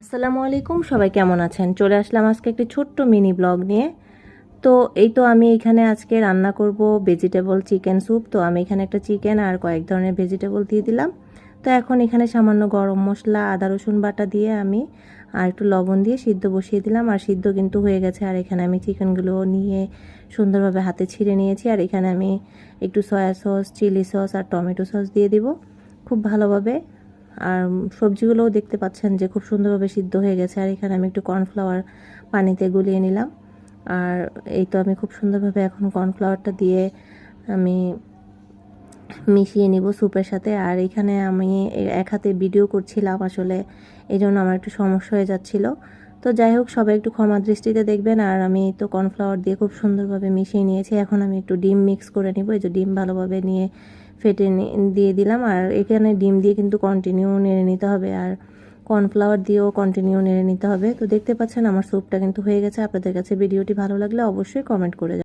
আসসালামু আলাইকুম, সবাই কেমন আছেন? চলে আসলাম আজকে একটি ছোট্ট মিনি ব্লগ নিয়ে। তো এই তো আমি এখানে আজকে রান্না করব ভেজিটেবল চিকেন স্যুপ। তো আমি এখানে একটা চিকেন আর কয়েক ধরনের ভেজিটেবল দিয়ে দিলাম। তো এখন এখানে সামান্য গরম মশলা, আদা রসুন বাটা দিয়ে আমি আর একটু লবণ দিয়ে সিদ্ধ বসিয়ে দিলাম। আর সিদ্ধ কিন্তু হয়ে গেছে। আর এখানে আমি চিকেনগুলো নিয়ে সুন্দরভাবে হাতে ছিঁড়ে নিয়েছি। আর এখানে আমি একটু সয়া সস, চিলি সস আর টমেটো সস দিয়ে দিব খুব ভালোভাবে। আর সবজিগুলোও দেখতে পাচ্ছেন যে খুব সুন্দরভাবে সিদ্ধ হয়ে গেছে। আর এখানে আমি একটু কর্নফ্লাওয়ার পানিতে গুলিয়ে নিলাম। আর এই তো আমি খুব সুন্দরভাবে এখন কর্নফ্লাওয়ারটা দিয়ে আমি মিশিয়ে নিব স্যুপের সাথে। আর এখানে আমি এক হাতে ভিডিও করছিলাম, আসলে এই জন্য আমার একটু সমস্যা হয়ে যাচ্ছিল। তো যাই হোক, সবাই একটু ক্ষমা দৃষ্টিতে দেখবেন। আর আমি তো কর্নফ্লাওয়ার দিয়ে খুব সুন্দরভাবে মিশিয়ে নিয়েছি। এখন আমি একটু ডিম মিক্স করে নিব। এই যে ডিম ভালোভাবে নিয়ে ফেটে দিয়ে দিলাম। আর এখানে ডিম দিয়ে কিন্তু কন্টিনিউ নেড়ে নিতে হবে, আর কর্নফ্লাওয়ার দিয়েও কন্টিনিউ নেড়ে নিতে হবে। তো দেখতে পাচ্ছেন আমার স্যুপটা কিন্তু হয়ে গেছে। আপনাদের কাছে ভিডিওটি ভালো লাগলে অবশ্যই কমেন্ট করে